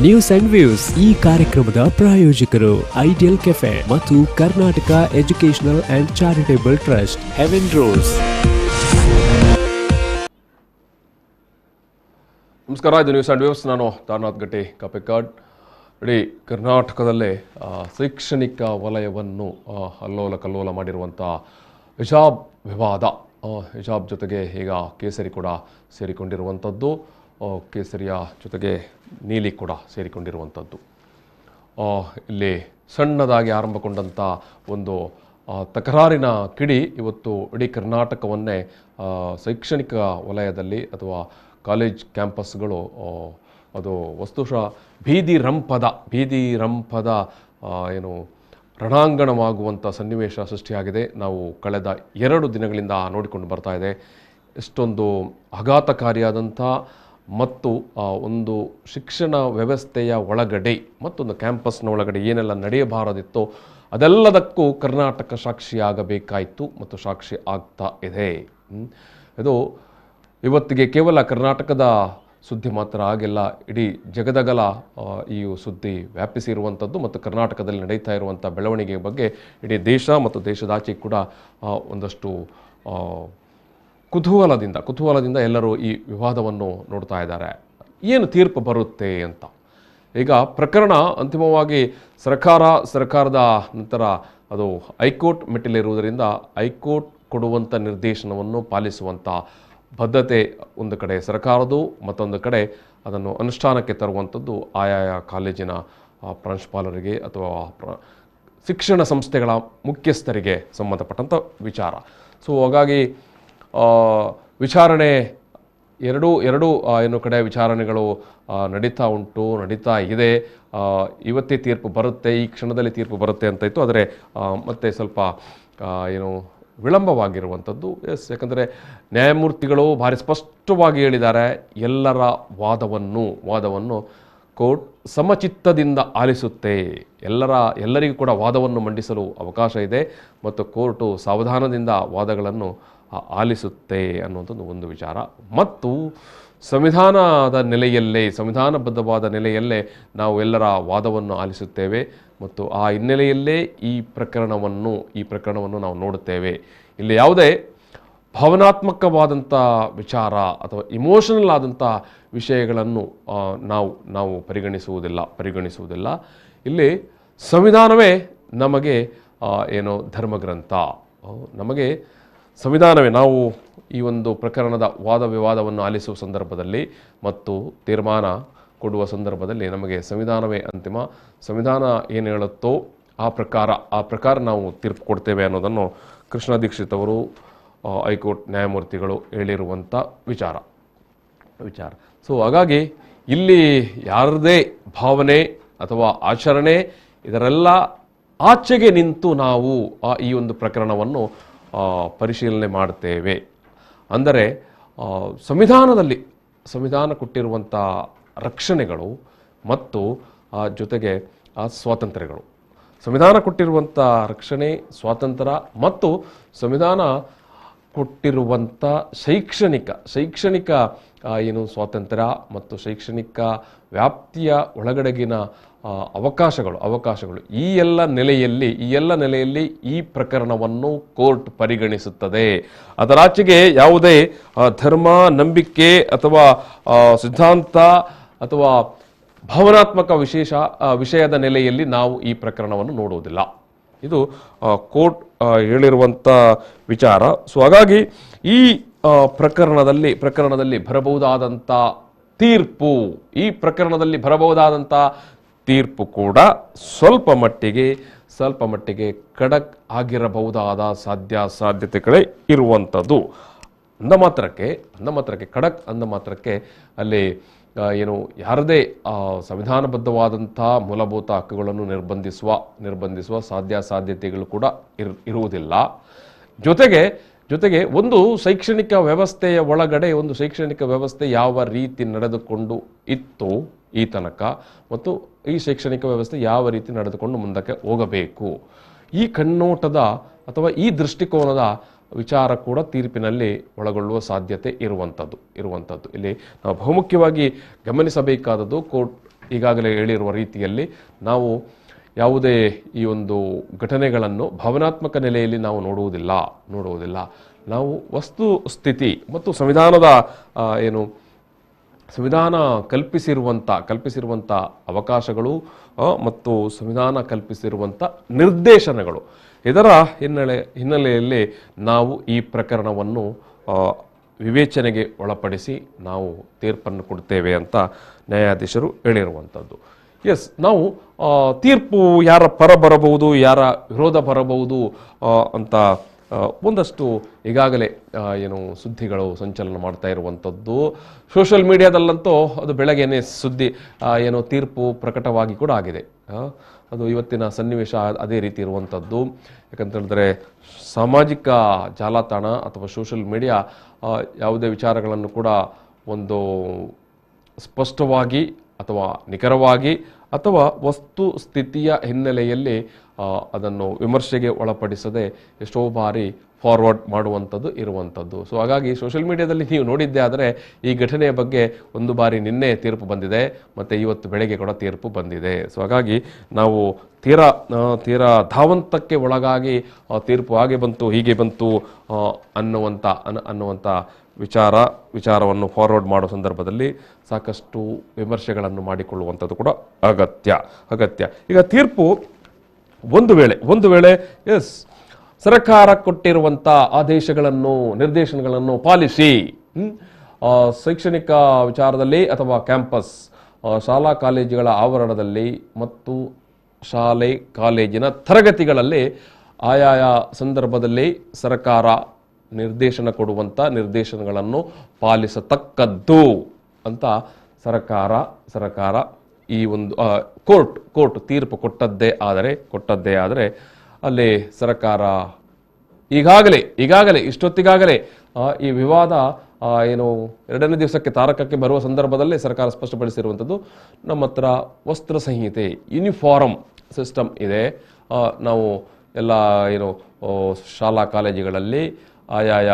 News and views ಈ ಕಾರ್ಯಕ್ರಮದ ಪ್ರಾಯೋಜಕರು ಐಡಿಯಲ್ ಕೆಫೆ ಮತ್ತು Karnataka educational and charitable trust Heaven rose. ನಮಸ್ಕಾರ, ಇದು ನ್ಯೂಸ್ ಅಂಡ್ ವ್ಯೂಸ್. ನಾನು ತಾರನಾಥ್ ಗಟ್ಟಿ ಕಾಪೆಕಾಡ್. ಇಡೀ ಕರ್ನಾಟಕದಲ್ಲೇ ಶೈಕ್ಷಣಿಕ ವಲಯವನ್ನು ಅಲ್ಲೋಲ ಕಲ್ಲೋಲ ಮಾಡಿರುವಂಥ ಹಿಜಾಬ್ ವಿವಾದ, ಹಿಜಾಬ್ ಜೊತೆಗೆ ಈಗ ಕೇಸರಿ ಕೂಡ ಸೇರಿಕೊಂಡಿರುವಂಥದ್ದು, ಕೇಸರಿಯ ಜೊತೆಗೆ ನೀಲಿ ಕೂಡ ಸೇರಿಕೊಂಡಿರುವಂಥದ್ದು. ಇಲ್ಲಿ ಸಣ್ಣದಾಗಿ ಆರಂಭಗೊಂಡಂಥ ಒಂದು ತಕರಾರಿನ ಕಿಡಿ ಇವತ್ತು ಇಡೀ ಕರ್ನಾಟಕವನ್ನೇ ಶೈಕ್ಷಣಿಕ ವಲಯದಲ್ಲಿ ಅಥವಾ ಕಾಲೇಜ್ ಕ್ಯಾಂಪಸ್ಗಳು ಅದು ವಸ್ತುಶಃ ಬೀದಿ ರಂಪದ ಏನು ರಣಾಂಗಣವಾಗುವಂಥ ಸನ್ನಿವೇಶ ಸೃಷ್ಟಿಯಾಗಿದೆ. ನಾವು ಕಳೆದ 2 ದಿನಗಳಿಂದ ನೋಡಿಕೊಂಡು ಬರ್ತಾ ಇದೆ. ಎಷ್ಟೊಂದು ಆಘಾತಕಾರಿಯಾದಂಥ ಮತ್ತು ಒಂದು ಶಿಕ್ಷಣ ವ್ಯವಸ್ಥೆಯ ಒಳಗಡೆ ಮತ್ತೊಂದು ಕ್ಯಾಂಪಸ್ನ ಒಳಗಡೆ ಏನೆಲ್ಲ ನಡೆಯಬಾರದಿತ್ತೋ ಅದೆಲ್ಲದಕ್ಕೂ ಕರ್ನಾಟಕ ಸಾಕ್ಷಿಯಾಗಬೇಕಾಯಿತು ಮತ್ತು ಸಾಕ್ಷಿ ಆಗ್ತಾ ಇದೆ. ಇದು ಇವತ್ತಿಗೆ ಕೇವಲ ಕರ್ನಾಟಕದ ಸುದ್ದಿ ಮಾತ್ರ ಆಗಿಲ್ಲ, ಇಡೀ ಜಗದಗಲ ಈ ಸುದ್ದಿ ವ್ಯಾಪಿಸಿರುವಂಥದ್ದು ಮತ್ತು ಕರ್ನಾಟಕದಲ್ಲಿ ನಡೀತಾ ಇರುವಂಥ ಬೆಳವಣಿಗೆ ಬಗ್ಗೆ ಇಡೀ ದೇಶ ಮತ್ತು ದೇಶದಾಚೆ ಕೂಡ ಒಂದಷ್ಟು ಕುತೂಹಲದಿಂದ ಎಲ್ಲರೂ ಈ ವಿವಾದವನ್ನು ನೋಡ್ತಾ ಇದ್ದಾರೆ. ಏನು ತೀರ್ಪು ಬರುತ್ತೆ ಅಂತ. ಈಗ ಪ್ರಕರಣ ಅಂತಿಮವಾಗಿ ಸರ್ಕಾರದ ನಂತರ ಅದು ಹೈಕೋರ್ಟ್ ಮೆಟ್ಟಿಲಿರುವುದರಿಂದ ಹೈಕೋರ್ಟ್ ಕೊಡುವಂಥ ನಿರ್ದೇಶನವನ್ನು ಪಾಲಿಸುವಂಥ ಬದ್ಧತೆ ಒಂದು ಕಡೆ ಸರ್ಕಾರದ್ದು, ಮತ್ತೊಂದು ಕಡೆ ಅದನ್ನು ಅನುಷ್ಠಾನಕ್ಕೆ ತರುವಂಥದ್ದು ಆಯಾಯ ಕಾಲೇಜಿನ ಪ್ರಾಂಶುಪಾಲರಿಗೆ ಅಥವಾ ಶಿಕ್ಷಣ ಸಂಸ್ಥೆಗಳ ಮುಖ್ಯಸ್ಥರಿಗೆ ಸಂಬಂಧಪಟ್ಟಂಥ ವಿಚಾರ. ಸೊ ಹಾಗಾಗಿ ವಿಚಾರಣೆ ಎರಡು ಏನು ಕಡೆ ವಿಚಾರಣೆಗಳು ನಡೀತಾ ಇದೆ. ಇವತ್ತೇ ತೀರ್ಪು ಬರುತ್ತೆ, ಈ ಕ್ಷಣದಲ್ಲಿ ತೀರ್ಪು ಬರುತ್ತೆ ಅಂತ ಇತ್ತು. ಆದರೆ ಮತ್ತೆ ಸ್ವಲ್ಪ ಏನು ವಿಳಂಬವಾಗಿರುವಂಥದ್ದು. ಯಾಕಂದರೆ ನ್ಯಾಯಮೂರ್ತಿಗಳು ಭಾರಿ ಸ್ಪಷ್ಟವಾಗಿ ಹೇಳಿದ್ದಾರೆ, ಎಲ್ಲರ ವಾದವನ್ನು ಕೋರ್ಟ್ ಸಮಚಿತ್ತದಿಂದ ಆಲಿಸುತ್ತೆ. ಎಲ್ಲರಿಗೂ ಕೂಡ ವಾದವನ್ನು ಮಂಡಿಸಲು ಅವಕಾಶ ಇದೆ ಮತ್ತು ಕೋರ್ಟು ಸಾವಧಾನದಿಂದ ವಾದಗಳನ್ನು ಆಲಿಸುತ್ತೆ ಅನ್ನುವಂಥದ್ದು ಒಂದು ವಿಚಾರ. ಮತ್ತು ಸಂವಿಧಾನಬದ್ಧವಾದ ನೆಲೆಯಲ್ಲೇ ನಾವು ಎಲ್ಲರ ವಾದವನ್ನು ಆಲಿಸುತ್ತೇವೆ ಮತ್ತು ಆ ಹಿನ್ನೆಲೆಯಲ್ಲೇ ಈ ಪ್ರಕರಣವನ್ನು ನಾವು ನೋಡುತ್ತೇವೆ. ಇಲ್ಲಿ ಯಾವುದೇ ಭಾವನಾತ್ಮಕವಾದಂಥ ವಿಚಾರ ಅಥವಾ ಇಮೋಷನಲ್ ಆದಂಥ ವಿಷಯಗಳನ್ನು ನಾವು ಪರಿಗಣಿಸುವುದಿಲ್ಲ. ಇಲ್ಲಿ ಸಂವಿಧಾನವೇ ನಮಗೆ ಏನು ಧರ್ಮಗ್ರಂಥ, ನಮಗೆ ಸಂವಿಧಾನವೇ. ನಾವು ಈ ಒಂದು ಪ್ರಕರಣದ ವಾದ ವಿವಾದವನ್ನು ಆಲಿಸುವ ಸಂದರ್ಭದಲ್ಲಿ ಮತ್ತು ತೀರ್ಮಾನ ಕೊಡುವ ಸಂದರ್ಭದಲ್ಲಿ ನಮಗೆ ಸಂವಿಧಾನವೇ ಅಂತಿಮ. ಸಂವಿಧಾನ ಏನು ಹೇಳುತ್ತೋ ಆ ಪ್ರಕಾರ ನಾವು ತೀರ್ಪು ಕೊಡ್ತೇವೆ ಅನ್ನೋದನ್ನು ಕೃಷ್ಣ ದೀಕ್ಷಿತ್ ಅವರು ಹೈಕೋರ್ಟ್ ನ್ಯಾಯಮೂರ್ತಿಗಳು ಹೇಳಿರುವಂಥ ವಿಚಾರ. ಸೊ ಹಾಗಾಗಿ ಇಲ್ಲಿ ಯಾರದೇ ಭಾವನೆ ಅಥವಾ ಆಚರಣೆ ಇದರೆಲ್ಲ ಆಚೆಗೆ ನಿಂತು ನಾವು ಈ ಒಂದು ಪ್ರಕರಣವನ್ನು ಪರಿಶೀಲನೆ ಮಾಡ್ತೇವೆ. ಅಂದರೆ ಸಂವಿಧಾನ ಕೊಟ್ಟಿರುವಂಥ ರಕ್ಷಣೆಗಳು ಮತ್ತು ಜೊತೆಗೆ ಸ್ವಾತಂತ್ರ್ಯಗಳು, ಸಂವಿಧಾನ ಕೊಟ್ಟಿರುವಂಥ ರಕ್ಷಣೆ, ಸ್ವಾತಂತ್ರ್ಯ ಮತ್ತು ಸಂವಿಧಾನ ಕೊಟ್ಟಿರುವಂಥ ಶೈಕ್ಷಣಿಕ ಏನು ಸ್ವಾತಂತ್ರ್ಯ ಮತ್ತು ಶೈಕ್ಷಣಿಕ ವ್ಯಾಪ್ತಿಯ ಒಳಗಡೆಗಿನ ಅವಕಾಶಗಳು ಈ ಎಲ್ಲ ನೆಲೆಯಲ್ಲಿ ಈ ಪ್ರಕರಣವನ್ನು ಕೋರ್ಟ್ ಪರಿಗಣಿಸುತ್ತದೆ. ಅದರಾಚೆಗೆ ಯಾವುದೇ ಧರ್ಮ, ನಂಬಿಕೆ ಅಥವಾ ಸಿದ್ಧಾಂತ ಅಥವಾ ಭಾವನಾತ್ಮಕ ವಿಷಯದ ನೆಲೆಯಲ್ಲಿ ನಾವು ಈ ಪ್ರಕರಣವನ್ನು ನೋಡುವುದಿಲ್ಲ. ಇದು ಕೋರ್ಟ್ ಹೇಳಿರುವಂಥ ವಿಚಾರ. ಸೊ ಹಾಗಾಗಿ ಈ ಪ್ರಕರಣದಲ್ಲಿ ಬರಬಹುದಾದಂಥ ತೀರ್ಪು ಕೂಡ ಸ್ವಲ್ಪ ಮಟ್ಟಿಗೆ ಖಡಕ್ ಆಗಿರಬಹುದಾದ ಸಾಧ್ಯತೆಗಳೇ ಇರುವಂಥದ್ದು. ಅಂದ ಮಾತ್ರಕ್ಕೆ ಖಡಕ್ ಅಂದ ಮಾತ್ರಕ್ಕೆ ಅಲ್ಲಿ ಏನು ಯಾರದೇ ಸಂವಿಧಾನಬದ್ಧವಾದಂಥ ಮೂಲಭೂತ ಹಕ್ಕುಗಳನ್ನು ನಿರ್ಬಂಧಿಸುವ ಸಾಧ್ಯತೆಗಳು ಕೂಡ ಇರುವುದಿಲ್ಲ. ಜೊತೆಗೆ ಒಂದು ಶೈಕ್ಷಣಿಕ ವ್ಯವಸ್ಥೆಯ ಒಳಗಡೆ ಒಂದು ಶೈಕ್ಷಣಿಕ ವ್ಯವಸ್ಥೆ ಯಾವ ರೀತಿ ನಡೆದುಕೊಂಡು ಇತ್ತು ಈ ತನಕ ಮತ್ತು ಈ ಶೈಕ್ಷಣಿಕ ವ್ಯವಸ್ಥೆ ಯಾವ ರೀತಿ ನಡೆದುಕೊಂಡು ಮುಂದಕ್ಕೆ ಹೋಗಬೇಕು, ಈ ಕಣ್ಣೋಟದ ಅಥವಾ ಈ ದೃಷ್ಟಿಕೋನದ ವಿಚಾರ ಕೂಡ ತೀರ್ಪಿನಲ್ಲಿ ಒಳಗೊಳ್ಳುವ ಸಾಧ್ಯತೆ ಇರುವಂಥದ್ದು. ಇಲ್ಲಿ ನಾವು ಬಹುಮುಖ್ಯವಾಗಿ ಗಮನಿಸಬೇಕಾದದ್ದು ಕೋರ್ಟ್ ಈಗಾಗಲೇ ಹೇಳಿರುವ ರೀತಿಯಲ್ಲಿ ನಾವು ಯಾವುದೇ ಈ ಒಂದು ಘಟನೆಗಳನ್ನು ಭಾವನಾತ್ಮಕ ನೆಲೆಯಲ್ಲಿ ನಾವು ನೋಡುವುದಿಲ್ಲ. ನಾವು ವಸ್ತು ಸ್ಥಿತಿ ಮತ್ತು ಸಂವಿಧಾನ ಕಲ್ಪಿಸಿರುವಂಥ ಅವಕಾಶಗಳು ಮತ್ತು ಸಂವಿಧಾನ ಕಲ್ಪಿಸಿರುವಂಥ ನಿರ್ದೇಶನಗಳು, ಇದರ ಹಿನ್ನೆಲೆಯಲ್ಲಿ ನಾವು ಈ ಪ್ರಕರಣವನ್ನು ವಿವೇಚನೆಗೆ ಒಳಪಡಿಸಿ ನಾವು ತೀರ್ಪನ್ನು ಕೊಡ್ತೇವೆ ಅಂತ ನ್ಯಾಯಾಧೀಶರು ಹೇಳಿರುವಂಥದ್ದು. ನಾವು ತೀರ್ಪು ಯಾರ ಪರ ಬರಬಹುದು, ಯಾರ ವಿರೋಧ ಬರಬಹುದು ಅಂತ ಒಂದಷ್ಟು ಈಗಾಗಲೇ ಸುದ್ದಿಗಳು ಸಂಚಲನ ಮಾಡ್ತಾ ಇರುವಂಥದ್ದು. ಸೋಷಿಯಲ್ ಮೀಡಿಯಾದಲ್ಲಂತೂ ಅದು ಬೆಳಗ್ಗೆನೇ ಸುದ್ದಿ ತೀರ್ಪು ಪ್ರಕಟವಾಗಿ ಕೂಡ ಆಗಿದೆ. ಅದು ಇವತ್ತಿನ ಸನ್ನಿವೇಶ ಅದೇ ರೀತಿ ಇರುವಂಥದ್ದು. ಯಾಕಂತ ಹೇಳಿದ್ರೆ ಸಾಮಾಜಿಕ ಜಾಲತಾಣ ಅಥವಾ ಸೋಷಿಯಲ್ ಮೀಡಿಯಾ ಯಾವುದೇ ವಿಚಾರಗಳನ್ನು ಕೂಡ ಒಂದು ಸ್ಪಷ್ಟವಾಗಿ ಅಥವಾ ನಿಖರವಾಗಿ ಅಥವಾ ವಸ್ತು ಸ್ಥಿತಿಯ ಹಿನ್ನೆಲೆಯಲ್ಲಿ ಅದನ್ನು ವಿಮರ್ಶೆಗೆ ಒಳಪಡಿಸದೆ ಎಷ್ಟೋ ಬಾರಿ ಫಾರ್ವರ್ಡ್ ಮಾಡುವಂಥದ್ದು ಇರುವಂಥದ್ದು. ಸೊ ಹಾಗಾಗಿ ಸೋಷಿಯಲ್ ಮೀಡಿಯಾದಲ್ಲಿ ನೀವು ನೋಡಿದ್ದೇ ಆದರೆ ಈ ಘಟನೆಯ ಬಗ್ಗೆ ಒಂದು ಬಾರಿ ನಿನ್ನೆ ತೀರ್ಪು ಬಂದಿದೆ ಮತ್ತು ಇವತ್ತು ಬೆಳಗ್ಗೆ ಕೂಡ ತೀರ್ಪು ಬಂದಿದೆ. ಸೊ ಹಾಗಾಗಿ ನಾವು ತೀರಾ ಧಾವಂತಕ್ಕೆ ಒಳಗಾಗಿ ತೀರ್ಪು ಹಾಗೆ ಬಂತು ಹೀಗೆ ಬಂತು ಅನ್ನುವಂಥ ವಿಚಾರವನ್ನು ಫಾರ್ವರ್ಡ್ ಮಾಡೋ ಸಂದರ್ಭದಲ್ಲಿ ಸಾಕಷ್ಟು ವಿಮರ್ಶೆಗಳನ್ನು ಮಾಡಿಕೊಳ್ಳುವಂಥದ್ದು ಕೂಡ ಅಗತ್ಯ. ಈಗ ತೀರ್ಪು ಒಂದು ವೇಳೆ ಸರ್ಕಾರ ಕೊಟ್ಟಿರುವಂಥ ಆದೇಶಗಳನ್ನು ನಿರ್ದೇಶನಗಳನ್ನು ಪಾಲಿಸಿ ಶೈಕ್ಷಣಿಕ ವಿಚಾರದಲ್ಲಿ ಅಥವಾ ಕ್ಯಾಂಪಸ್ ಶಾಲಾ ಕಾಲೇಜುಗಳ ಆವರಣದಲ್ಲಿ ಮತ್ತು ಶಾಲೆ ಕಾಲೇಜಿನ ತರಗತಿಗಳಲ್ಲಿ ಆಯಾಯ ಸಂದರ್ಭದಲ್ಲಿ ಸರ್ಕಾರ ನಿರ್ದೇಶನ ಕೊಡುವಂಥ ನಿರ್ದೇಶನಗಳನ್ನು ಪಾಲಿಸತಕ್ಕದ್ದು ಅಂತ ಸರ್ಕಾರ ಈ ಒಂದು ಕೋರ್ಟ್ ತೀರ್ಪು ಕೊಟ್ಟದ್ದೇ ಆದರೆ ಅಲ್ಲಿ ಸರ್ಕಾರ ಈಗಾಗಲೇ ಇಷ್ಟೊತ್ತಿಗಾಗಲೇ ಈ ವಿವಾದ ಎರಡನೇ ದಿವಸಕ್ಕೆ ತಾರಕಕ್ಕೆ ಬರುವ ಸಂದರ್ಭದಲ್ಲೇ ಸರ್ಕಾರ ಸ್ಪಷ್ಟಪಡಿಸಿರುವಂಥದ್ದು, ನಮ್ಮ ಹತ್ರ ವಸ್ತ್ರ ಸಂಹಿತೆ ಯೂನಿಫಾರ್ಮ್ ಸಿಸ್ಟಮ್ ಇದೆ. ನಾವು ಎಲ್ಲ ಶಾಲಾ ಕಾಲೇಜುಗಳಲ್ಲಿ ಆಯಾಯ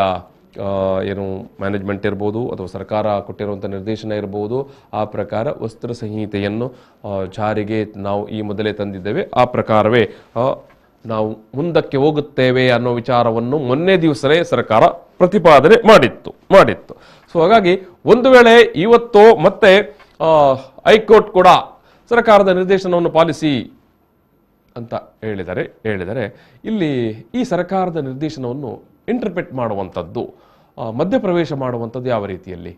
ಮ್ಯಾನೇಜ್ಮೆಂಟ್ ಇರ್ಬೋದು ಅಥವಾ ಸರ್ಕಾರ ಕೊಟ್ಟಿರುವಂಥ ನಿರ್ದೇಶನ ಇರ್ಬೋದು, ಆ ಪ್ರಕಾರ ವಸ್ತ್ರ ಸಂಹಿತೆಯನ್ನು ಜಾರಿಗೆ ನಾವು ಈ ಮೊದಲೇ ತಂದಿದ್ದೇವೆ. ಆ ಪ್ರಕಾರವೇ ನಾವು ಮುಂದಕ್ಕೆ ಹೋಗುತ್ತೇವೆ ಅನ್ನೋ ವಿಚಾರವನ್ನು ಮೊನ್ನೆ ದಿವಸವೇ ಸರ್ಕಾರ ಪ್ರತಿಪಾದನೆ ಮಾಡಿತ್ತು. ಸೊ ಹಾಗಾಗಿ ಒಂದು ವೇಳೆ ಇವತ್ತು ಮತ್ತೆ ಹೈಕೋರ್ಟ್ ಕೂಡ ಸರ್ಕಾರದ ನಿರ್ದೇಶನವನ್ನು ಪಾಲಿಸಿ ಅಂತ ಹೇಳಿದರೆ ಇಲ್ಲಿ ಈ ಸರ್ಕಾರದ ನಿರ್ದೇಶನವನ್ನು ಇಂಟರ್ಪ್ರೆಟ್ ಮಾಡುವಂಥದ್ದು, ಮಧ್ಯಪ್ರವೇಶ ಮಾಡುವಂಥದ್ದು ಯಾವ ರೀತಿಯಲ್ಲಿ?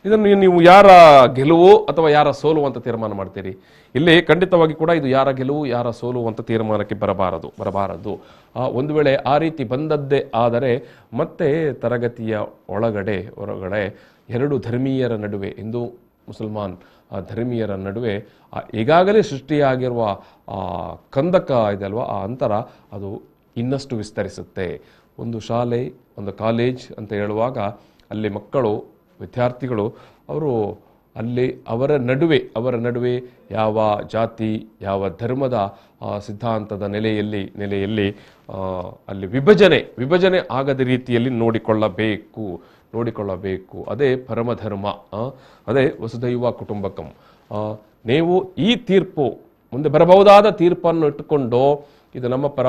ಇದನ್ನು ನೀವು ಯಾರ ಗೆಲುವು ಅಥವಾ ಯಾರ ಸೋಲು ಅಂತ ತೀರ್ಮಾನ ಮಾಡ್ತೀರಿ? ಇಲ್ಲಿ ಖಂಡಿತವಾಗಿ ಕೂಡ ಇದು ಯಾರ ಗೆಲುವು ಯಾರ ಸೋಲು ಅಂತ ತೀರ್ಮಾನಕ್ಕೆ ಬರಬಾರದು. ಒಂದು ವೇಳೆ ಆ ರೀತಿ ಬಂದದ್ದೇ ಆದರೆ ಮತ್ತೆ ತರಗತಿಯ ಹೊರಗಡೆ ಎರಡು ಧರ್ಮೀಯರ ನಡುವೆ, ಹಿಂದೂ ಮುಸಲ್ಮಾನ್ ಧರ್ಮೀಯರ ನಡುವೆ ಈಗಾಗಲೇ ಸೃಷ್ಟಿಯಾಗಿರುವ ಕಂದಕ ಇದೆಯಲ್ವ, ಆ ಅಂತರ ಅದು ಇನ್ನಷ್ಟು ವಿಸ್ತರಿಸುತ್ತೆ. ಒಂದು ಶಾಲೆ ಒಂದು ಕಾಲೇಜ್ ಅಂತ ಹೇಳುವಾಗ ಅಲ್ಲಿ ಮಕ್ಕಳು ವಿದ್ಯಾರ್ಥಿಗಳು ಅವರು ಅಲ್ಲಿ ಅವರ ನಡುವೆ ಯಾವ ಜಾತಿ ಯಾವ ಧರ್ಮದ ಸಿದ್ಧಾಂತದ ನೆಲೆಯಲ್ಲಿ ಅಲ್ಲಿ ವಿಭಜನೆ ಆಗದ ರೀತಿಯಲ್ಲಿ ನೋಡಿಕೊಳ್ಳಬೇಕು. ಅದೇ ಪರಮಧರ್ಮ, ಅದೇ ವಸುದೈವ ಕುಟುಂಬಕಂ. ನೀವು ಈ ತೀರ್ಪು ಮುಂದೆ ಬರಬಹುದಾದ ತೀರ್ಪನ್ನು ಇಟ್ಟುಕೊಂಡು ಇದು ನಮ್ಮ ಪರ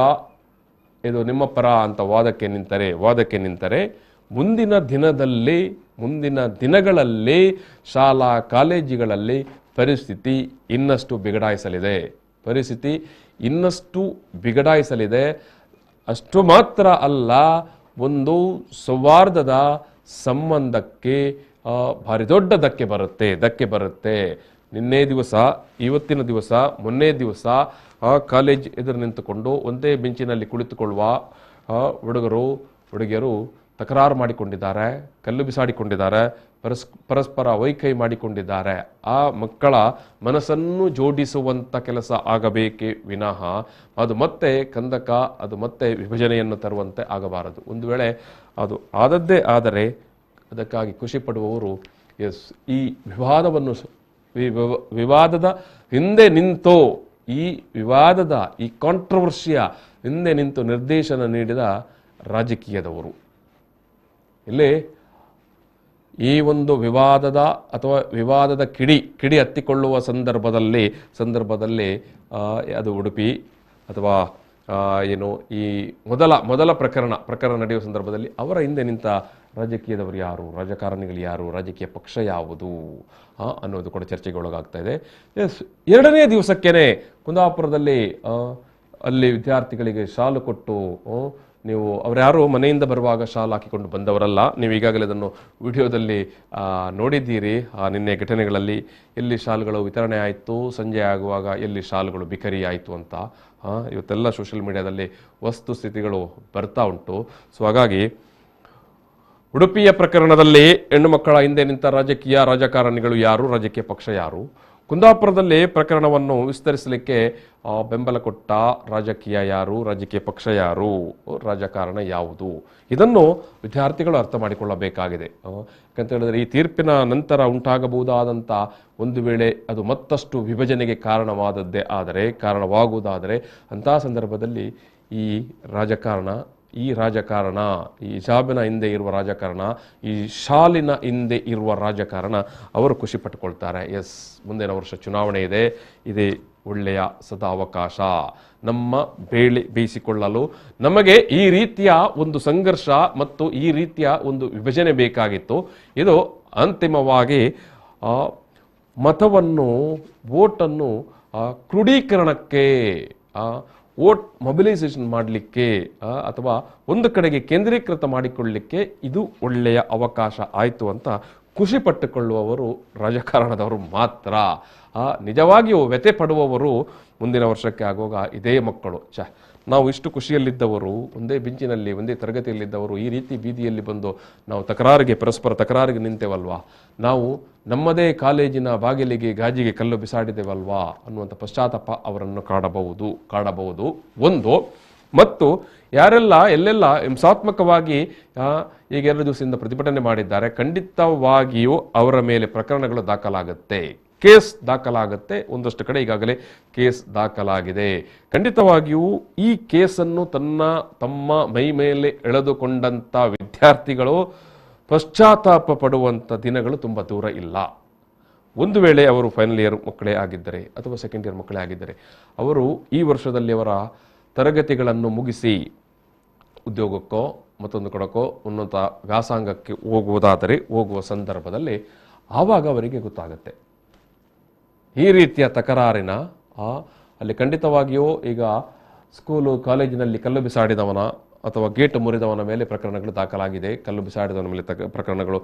ಇದು ನಿಮ್ಮ ಪರ ಅಂತ ವಾದಕ್ಕೆ ನಿಂತರೆ ಮುಂದಿನ ದಿನಗಳಲ್ಲಿ ಶಾಲಾ ಕಾಲೇಜುಗಳಲ್ಲಿ ಪರಿಸ್ಥಿತಿ ಇನ್ನಷ್ಟು ಬಿಗಡಾಯಿಸಲಿದೆ. ಅಷ್ಟು ಮಾತ್ರ ಅಲ್ಲ, ಒಂದು ಸೌಹಾರ್ದದ ಸಂಬಂಧಕ್ಕೆ ಭಾರಿ ದೊಡ್ಡ ಧಕ್ಕೆ ಬರುತ್ತೆ. ನಿನ್ನೆ ದಿವಸ, ಇವತ್ತಿನ ದಿವಸ, ಮೊನ್ನೆ ದಿವಸ ಕಾಲೇಜ್ ಎದುರು ನಿಂತುಕೊಂಡು ಒಂದೇ ಬೆಂಚಿನಲ್ಲಿ ಕುಳಿತುಕೊಳ್ಳುವ ಹುಡುಗಿಯರು ತಕರಾರು ಮಾಡಿಕೊಂಡಿದ್ದಾರೆ, ಕಲ್ಲು ಬಿಸಾಡಿಕೊಂಡಿದ್ದಾರೆ, ಪರಸ್ಪರ ವೈಕೈ ಮಾಡಿಕೊಂಡಿದ್ದಾರೆ. ಆ ಮಕ್ಕಳ ಮನಸ್ಸನ್ನು ಜೋಡಿಸುವಂಥ ಕೆಲಸ ಆಗಬೇಕೇ ವಿನಃ ಅದು ಮತ್ತೆ ಕಂದಕ, ಅದು ಮತ್ತೆ ವಿಭಜನೆಯನ್ನು ತರುವಂತೆ ಆಗಬಾರದು. ಒಂದು ವೇಳೆ ಅದು ಆದದ್ದೇ ಆದರೆ ಅದಕ್ಕಾಗಿ ಖುಷಿ ಪಡುವವರು ಈ ವಿವಾದದ ಹಿಂದೆ ನಿಂತು ಈ ಕಾಂಟ್ರವರ್ಸಿಯ ಹಿಂದೆ ನಿಂತು ನಿರ್ದೇಶನ ನೀಡಿದ ರಾಜಕೀಯದವರು. ಇಲ್ಲಿ ಈ ಒಂದು ವಿವಾದದ ಕಿಡಿ ಹತ್ತಿಕೊಳ್ಳುವ ಸಂದರ್ಭದಲ್ಲಿ ಅದು ಉಡುಪಿ ಅಥವಾ ಏನು ಈ ಮೊದಲ ಪ್ರಕರಣ ನಡೆಯುವ ಸಂದರ್ಭದಲ್ಲಿ ಅವರ ಹಿಂದೆ ನಿಂತ ರಾಜಕೀಯದವರು ಯಾರು, ರಾಜಕಾರಣಿಗಳು ಯಾರು, ರಾಜಕೀಯ ಪಕ್ಷ ಯಾವುದು ಅನ್ನೋದು ಕೂಡ ಚರ್ಚೆಗೆ ಒಳಗಾಗ್ತಾ ಇದೆ. ಎರಡನೇ ದಿವಸಕ್ಕೇನೆ ಕುಂದಾಪುರದಲ್ಲಿ ಅಲ್ಲಿ ವಿದ್ಯಾರ್ಥಿಗಳಿಗೆ ಶಾಲು ಕೊಟ್ಟು, ನೀವು ಅವರ್ಯಾರು ಮನೆಯಿಂದ ಬರುವಾಗ ಶಾಲು ಹಾಕಿಕೊಂಡು ಬಂದವರಲ್ಲ, ನೀವು ಈಗಾಗಲೇ ಅದನ್ನು ವಿಡಿಯೋದಲ್ಲಿ ನೋಡಿದ್ದೀರಿ. ನಿನ್ನೆ ಘಟನೆಗಳಲ್ಲಿ ಎಲ್ಲಿ ಶಾಲುಗಳು ವಿತರಣೆ ಆಯಿತು, ಸಂಜೆ ಆಗುವಾಗ ಎಲ್ಲಿ ಶಾಲುಗಳು ಬಿಕರಿ ಆಯಿತು ಅಂತ ಇವತ್ತೆಲ್ಲ ಸೋಷಿಯಲ್ ಮೀಡಿಯಾದಲ್ಲಿ ವಸ್ತುಸ್ಥಿತಿಗಳು ಬರ್ತಾ ಉಂಟು. ಸೊ ಹಾಗಾಗಿ ಉಡುಪಿಯ ಪ್ರಕರಣದಲ್ಲಿ ಹೆಣ್ಣು ಮಕ್ಕಳ ಹಿಂದೆ ನಿಂತ ರಾಜಕಾರಣಿಗಳು ಯಾರು, ರಾಜಕೀಯ ಪಕ್ಷ ಯಾರು, ಕುಂದಾಪುರದಲ್ಲಿ ಪ್ರಕರಣವನ್ನು ವಿಸ್ತರಿಸಲಿಕ್ಕೆ ಬೆಂಬಲ ಕೊಟ್ಟ ರಾಜಕೀಯ ಯಾರು, ರಾಜಕೀಯ ಪಕ್ಷ ಯಾರು, ರಾಜಕಾರಣ ಯಾವುದು, ಇದನ್ನು ವಿದ್ಯಾರ್ಥಿಗಳು ಅರ್ಥ ಮಾಡಿಕೊಳ್ಳಬೇಕಾಗಿದೆ. ಯಾಕಂತ ಹೇಳಿದ್ರೆ ಈ ತೀರ್ಪಿನ ನಂತರ ಉಂಟಾಗಬಹುದಾದಂಥ ಒಂದು ವೇಳೆ ಅದು ಮತ್ತಷ್ಟು ವಿಭಜನೆಗೆ ಕಾರಣವಾಗುವುದಾದರೆ ಅಂತಹ ಸಂದರ್ಭದಲ್ಲಿ ಈ ರಾಜಕಾರಣ, ಈ ಹಿಜಾಬಿನ ಹಿಂದೆ ಇರುವ ರಾಜಕಾರಣ, ಈ ಶಾಲಿನ ಹಿಂದೆ ಇರುವ ರಾಜಕಾರಣ ಅವರು ಖುಷಿ ಪಟ್ಟುಕೊಳ್ತಾರೆ. ಎಸ್, ಮುಂದಿನ ವರ್ಷ ಚುನಾವಣೆ ಇದೆ, ಇದೇ ಒಳ್ಳೆಯ ಅವಕಾಶ ನಮ್ಮ ಬೇಯಿಸಿಕೊಳ್ಳಲು. ನಮಗೆ ಈ ರೀತಿಯ ಒಂದು ಸಂಘರ್ಷ ಮತ್ತು ಈ ರೀತಿಯ ಒಂದು ವಿಭಜನೆ ಬೇಕಾಗಿತ್ತು. ಇದು ಅಂತಿಮವಾಗಿ ವೋಟನ್ನು ಕ್ರೋಢೀಕರಣಕ್ಕೆ, ವೋಟ್ ಮೊಬಿಲೈಸೇಷನ್ ಮಾಡಲಿಕ್ಕೆ ಅಥವಾ ಒಂದು ಕಡೆಗೆ ಕೇಂದ್ರೀಕೃತ ಮಾಡಿಕೊಳ್ಳಲಿಕ್ಕೆ ಇದು ಒಳ್ಳೆಯ ಅವಕಾಶ ಆಯಿತು ಅಂತ ಖುಷಿ ಪಟ್ಟುಕೊಳ್ಳುವವರು ರಾಜಕಾರಣದವರು ಮಾತ್ರ. ನಿಜವಾಗಿಯೂ ವ್ಯಥೆ ಪಡುವವರು ಮುಂದಿನ ವರ್ಷಕ್ಕೆ ಆಗುವಾಗ ಇದೇ ಮಕ್ಕಳು. ನಾವು ಇಷ್ಟು ಖುಷಿಯಲ್ಲಿದ್ದವರು, ಒಂದೇ ಬೆಂಚಿನಲ್ಲಿ ಒಂದೇ ತರಗತಿಯಲ್ಲಿದ್ದವರು ಈ ರೀತಿ ಬೀದಿಯಲ್ಲಿ ಬಂದು ನಾವು ಪರಸ್ಪರ ತಕರಾರಿಗೆ ನಿಂತೇವಲ್ವಾ, ನಾವು ನಮ್ಮದೇ ಕಾಲೇಜಿನ ಬಾಗಿಲಿಗೆ ಗಾಜಿಗೆ ಕಲ್ಲು ಬಿಸಾಡಿದೆವಲ್ವಾ ಅನ್ನುವಂಥ ಪಶ್ಚಾತ್ತಾಪ ಅವರನ್ನು ಕಾಡಬಹುದು ಒಂದು. ಮತ್ತು ಯಾರೆಲ್ಲ ಎಲ್ಲೆಲ್ಲ ಹಿಂಸಾತ್ಮಕವಾಗಿ ಈಗ 2 ದಿವಸದಿಂದ ಪ್ರತಿಭಟನೆ ಮಾಡಿದ್ದಾರೆ, ಖಂಡಿತವಾಗಿಯೂ ಅವರ ಮೇಲೆ ಪ್ರಕರಣಗಳು ದಾಖಲಾಗುತ್ತೆ, ಕೇಸ್ ದಾಖಲಾಗುತ್ತೆ. ಒಂದಷ್ಟು ಕಡೆ ಈಗಾಗಲೇ ಕೇಸ್ ದಾಖಲಾಗಿದೆ. ಖಂಡಿತವಾಗಿಯೂ ಈ ಕೇಸನ್ನು ತಮ್ಮ ಮೈ ಮೇಲೆ ಎಳೆದುಕೊಂಡಂಥ ವಿದ್ಯಾರ್ಥಿಗಳು ಪಶ್ಚಾತ್ತಾಪ ಪಡುವಂಥ ದಿನಗಳು ತುಂಬ ದೂರ ಇಲ್ಲ. ಒಂದು ವೇಳೆ ಅವರು ಫೈನಲ್ ಇಯರ್ ಮಕ್ಕಳೇ ಆಗಿದ್ದರೆ ಅಥವಾ ಸೆಕೆಂಡ್ ಇಯರ್ ಮಕ್ಕಳೇ ಆಗಿದ್ದರೆ, ಅವರು ಈ ವರ್ಷದಲ್ಲಿ ಅವರ ತರಗತಿಗಳನ್ನು ಮುಗಿಸಿ ಉದ್ಯೋಗಕ್ಕೋ ಮತ್ತೊಂದು ಕಡೆಕೋ ಉನ್ನತ ವ್ಯಾಸಂಗಕ್ಕೆ ಹೋಗುವ ಸಂದರ್ಭದಲ್ಲಿ ಆವಾಗ ಅವರಿಗೆ ಗೊತ್ತಾಗುತ್ತೆ ಈ ರೀತಿಯ ತಕರಾರಿನ ಅಲ್ಲಿ ಖಂಡಿತವಾಗಿಯೂ ಈಗ ಸ್ಕೂಲು ಕಾಲೇಜಿನಲ್ಲಿ ಕಲ್ಲು ಬಿಸಾಡಿದವನ ಅಥವಾ ಗೇಟ್ ಮುರಿದವನ ಮೇಲೆ ಪ್ರಕರಣಗಳು ದಾಖಲಾಗಿದೆ, ಕಲ್ಲು ಬಿಸಾಡಿದವನ ಮೇಲೆ ಪ್ರಕರಣಗಳು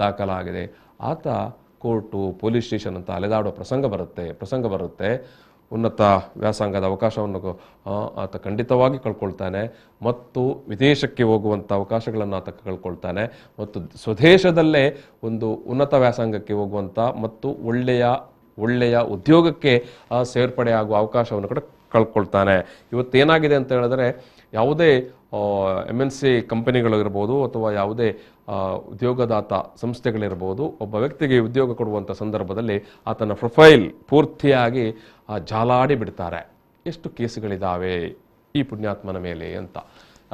ದಾಖಲಾಗಿದೆ. ಆತ ಕೋರ್ಟು, ಪೊಲೀಸ್ ಸ್ಟೇಷನ್ ಅಂತ ಅಲೆದಾಡುವ ಪ್ರಸಂಗ ಬರುತ್ತೆ. ಉನ್ನತ ವ್ಯಾಸಂಗದ ಅವಕಾಶವನ್ನು ಆತ ಖಂಡಿತವಾಗಿ ಕಳ್ಕೊಳ್ತಾನೆ ಮತ್ತು ವಿದೇಶಕ್ಕೆ ಹೋಗುವಂಥ ಅವಕಾಶಗಳನ್ನು ಆತ ಕಳ್ಕೊಳ್ತಾನೆ ಮತ್ತು ಸ್ವದೇಶದಲ್ಲೇ ಒಂದು ಉನ್ನತ ವ್ಯಾಸಂಗಕ್ಕೆ ಹೋಗುವಂಥ ಮತ್ತು ಒಳ್ಳೆಯ ಉದ್ಯೋಗಕ್ಕೆ ಸೇರ್ಪಡೆ ಆಗುವ ಅವಕಾಶವನ್ನು ಕೂಡ ಕಳ್ಕೊಳ್ತಾನೆ. ಇವತ್ತೇನಾಗಿದೆ ಅಂತ ಹೇಳಿದ್ರೆ, ಯಾವುದೇ MNC ಕಂಪನಿಗಳು ಇರ್ಬೋದು ಅಥವಾ ಯಾವುದೇ ಉದ್ಯೋಗದಾತ ಸಂಸ್ಥೆಗಳಿರ್ಬೋದು, ಒಬ್ಬ ವ್ಯಕ್ತಿಗೆ ಉದ್ಯೋಗ ಕೊಡುವಂಥ ಸಂದರ್ಭದಲ್ಲಿ ಆತನ ಪ್ರೊಫೈಲ್ ಪೂರ್ತಿಯಾಗಿ ಜಾಲಾಡಿ ಬಿಡ್ತಾರೆ. ಎಷ್ಟು ಕೇಸುಗಳಿದ್ದಾವೆ ಈ ಪುಣ್ಯಾತ್ಮನ ಮೇಲೆ ಅಂತ.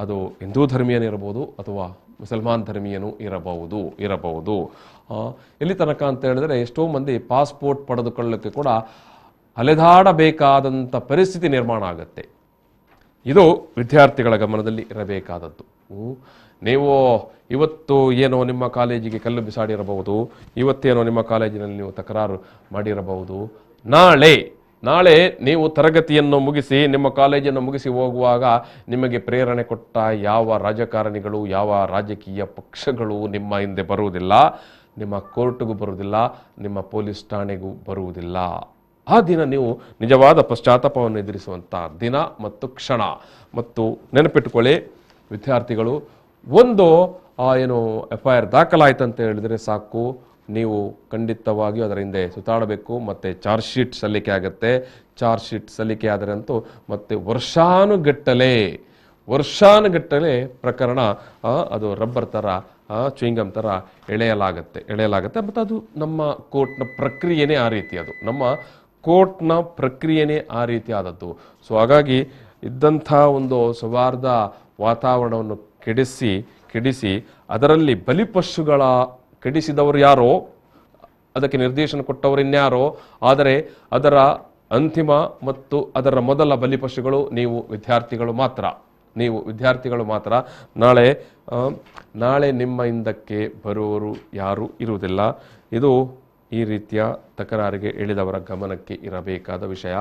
ಅದು ಹಿಂದೂ ಧರ್ಮೀಯನಿರ್ಬೋದು ಅಥವಾ ಮುಸಲ್ಮಾನ್ ಧರ್ಮೀಯನೂ ಇರಬಹುದು. ಎಲ್ಲಿ ತನಕ ಅಂತ ಹೇಳಿದ್ರೆ, ಎಷ್ಟೋ ಮಂದಿ ಪಾಸ್ಪೋರ್ಟ್ ಪಡೆದುಕೊಳ್ಳಕ್ಕೆ ಕೂಡ ಅಲೆದಾಡಬೇಕಾದಂಥ ಪರಿಸ್ಥಿತಿ ನಿರ್ಮಾಣ ಆಗುತ್ತೆ. ಇದು ವಿದ್ಯಾರ್ಥಿಗಳ ಗಮನದಲ್ಲಿ ಇರಬೇಕಾದದ್ದು. ನೀವು ಇವತ್ತು ಏನೋ ನಿಮ್ಮ ಕಾಲೇಜಿಗೆ ಕಲ್ಲು ಬಿಸಾಡಿರಬಹುದು, ಇವತ್ತೇನೋ ನಿಮ್ಮ ಕಾಲೇಜಿನಲ್ಲಿ ನೀವು ತಕರಾರು ಮಾಡಿರಬಹುದು. ನಾಳೆ ನೀವು ತರಗತಿಯನ್ನು ಮುಗಿಸಿ ನಿಮ್ಮ ಕಾಲೇಜನ್ನು ಮುಗಿಸಿ ಹೋಗುವಾಗ ನಿಮಗೆ ಪ್ರೇರಣೆ ಕೊಟ್ಟ ಯಾವ ರಾಜಕಾರಣಿಗಳು, ಯಾವ ರಾಜಕೀಯ ಪಕ್ಷಗಳು ನಿಮ್ಮ ಹಿಂದೆ ಬರುವುದಿಲ್ಲ, ನಿಮ್ಮ ಕೋರ್ಟ್ಗೂ ಬರುವುದಿಲ್ಲ, ನಿಮ್ಮ ಪೊಲೀಸ್ ಠಾಣೆಗೂ ಬರುವುದಿಲ್ಲ. ಆ ದಿನ ನೀವು ನಿಜವಾದ ಪಶ್ಚಾತ್ತಾಪವನ್ನು ಎದುರಿಸುವಂಥ ದಿನ ಮತ್ತು ಕ್ಷಣ. ಮತ್ತು ನೆನಪಿಟ್ಟುಕೊಳ್ಳಿ ವಿದ್ಯಾರ್ಥಿಗಳು, ಒಂದು FIR ದಾಖಲಾಯ್ತಂತ ಹೇಳಿದರೆ ಸಾಕು, ನೀವು ಖಂಡಿತವಾಗಿಯೂ ಅದರ ಹಿಂದೆ ಸುತ್ತಾಡಬೇಕು. ಮತ್ತು ಚಾರ್ಜ್ ಶೀಟ್ ಸಲ್ಲಿಕೆ ಆಗುತ್ತೆ. ಚಾರ್ಜ್ ಶೀಟ್ ಸಲ್ಲಿಕೆ ಆದರಂತೂ ಮತ್ತೆ ವರ್ಷಾನುಗಟ್ಟಲೆ ಪ್ರಕರಣ ಅದು ರಬ್ಬರ್ ಥರ, ಚುಯಿಂಗಮ್ ಥರ ಎಳೆಯಲಾಗುತ್ತೆ. ಮತ್ತು ಅದು ನಮ್ಮ ಕೋರ್ಟ್ನ ಪ್ರಕ್ರಿಯೆನೇ ಆ ರೀತಿ, ಅದು ನಮ್ಮ ಕೋರ್ಟ್ನ ಪ್ರಕ್ರಿಯೆನೇ ಆ ರೀತಿ ಆದದ್ದು. ಸೊ ಹಾಗಾಗಿ ಇದ್ದಂಥ ಒಂದು ಸೌಹಾರ್ದ ವಾತಾವರಣವನ್ನು ಕೆಡಿಸಿ ಅದರಲ್ಲಿ ಬಲಿಪಶುಗಳ ಕೆಡಿಸಿದವರು ಯಾರೋ, ಅದಕ್ಕೆ ನಿರ್ದೇಶನ ಕೊಟ್ಟವರು ಇನ್ಯಾರೋ, ಆದರೆ ಅದರ ಅಂತಿಮ ಮತ್ತು ಅದರ ಮೊದಲ ಬಲಿಪಶುಗಳು ನೀವು ವಿದ್ಯಾರ್ಥಿಗಳು ಮಾತ್ರ. ನಾಳೆ ನಿಮ್ಮ ಹಿಂದಕ್ಕೆ ಬರುವವರು ಯಾರೂ ಇರುವುದಿಲ್ಲ. ಇದು ಈ ರೀತಿಯ ತಕರಾರಿಗೆ ಇಳಿದವರ ಗಮನಕ್ಕೆ ಇರಬೇಕಾದ ವಿಷಯ.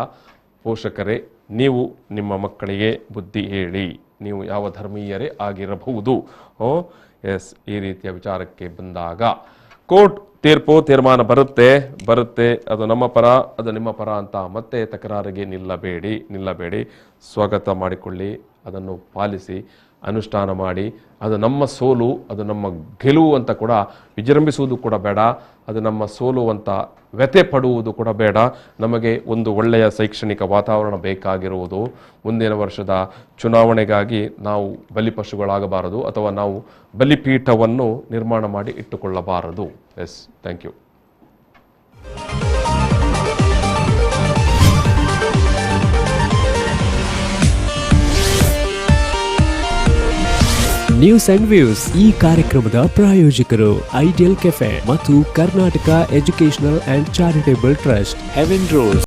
ಪೋಷಕರೇ, ನೀವು ನಿಮ್ಮ ಮಕ್ಕಳಿಗೆ ಬುದ್ಧಿ ಹೇಳಿ. ನೀವು ಯಾವ ಧರ್ಮೀಯರೇ ಆಗಿರಬಹುದು. ಎಸ್, ಈ ರೀತಿಯ ವಿಚಾರಕ್ಕೆ ಬಂದಾಗ ಕೋರ್ಟ್ ತೀರ್ಮಾನ ಬರುತ್ತೆ. ಅದು ನಮ್ಮ ಪರ, ಅದು ನಿಮ್ಮ ಪರ ಅಂತ ಮತ್ತೆ ತಕರಾರಿಗೆ ನಿಲ್ಲಬೇಡಿ. ಸ್ವಾಗತ ಮಾಡಿಕೊಳ್ಳಿ, ಅದನ್ನು ಪಾಲಿಸಿ, ಅನುಷ್ಠಾನ ಮಾಡಿ. ಅದು ನಮ್ಮ ಸೋಲು, ಅದು ನಮ್ಮ ಗೆಲುವು ಅಂತ ಕೂಡ ವಿಜೃಂಭಿಸುವುದು ಕೂಡ ಬೇಡ. ಅದು ನಮ್ಮ ಸೋಲು ಅಂತ ವ್ಯಥೆ ಪಡುವುದು ಕೂಡ ಬೇಡ. ನಮಗೆ ಒಂದು ಒಳ್ಳೆಯ ಶೈಕ್ಷಣಿಕ ವಾತಾವರಣ ಬೇಕಾಗಿರುವುದು. ಮುಂದಿನ ವರ್ಷದ ಚುನಾವಣೆಗಾಗಿ ನಾವು ಬಲಿಪಶುಗಳಾಗಬಾರದು, ಅಥವಾ ನಾವು ಬಲಿಪೀಠವನ್ನು ನಿರ್ಮಾಣ ಮಾಡಿ ಇಟ್ಟುಕೊಳ್ಳಬಾರದು. Yes, thank you. News and views ಈ ಕಾರ್ಯಕ್ರಮದ ಪ್ರಾಯೋಜಕರು ಐಡಿಯಲ್ ಕೆಫೆ ಮತ್ತು Karnataka educational and charitable trust, heaven road.